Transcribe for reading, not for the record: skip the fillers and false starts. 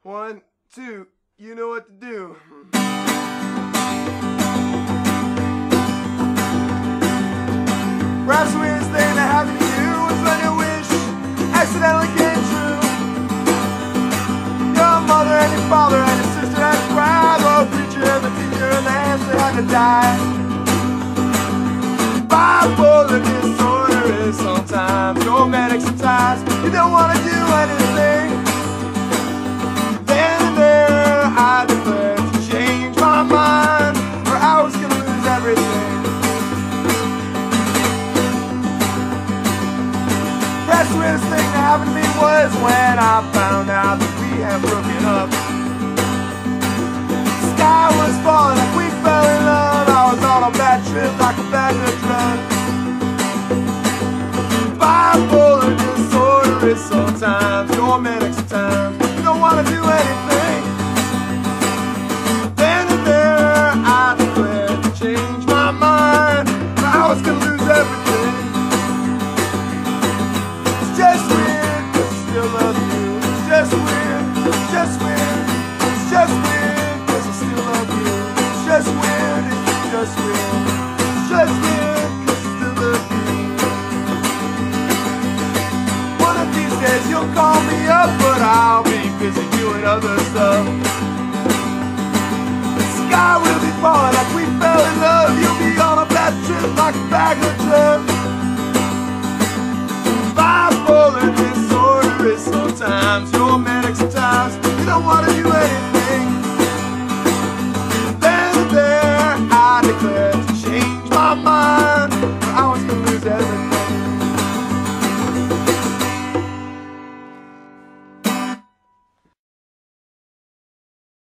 1, 2, you know what to do. Perhaps the weirdest thing that happened to you was when your wish accidentally came true. Your mother and your father and your sister had to cry. The preacher and the teacher and the hamster had to die. Bipolar disorder is sometimes romantic, sometimes you don't want to do anything. Then and there I declared to change my mind, or I was gonna lose everything. Perhaps the weirdest thing that happened to me was when I found out that we had broken up. The sky was falling like we fell in love. I was on a bad trip like a bag of drugs. Bipolar disorder is sometimes romantic, sometimes you don't want to do anything. Then and there I declared to change my mind, but I was gonna lose everything. It's just weird, cause I still love you. It's just weird, it's just weird. It's just weird, cause I still love you. It's just weird, it's just weird. It's just weird, cause I still love you. One of these days you'll call me up, but I'll be busy doing other stuff. The sky will be falling like we fell in love. You'll be on a bad trip like a bag of drugs. Bipolar disorder is sometimes romantic, sometimes you don't want to do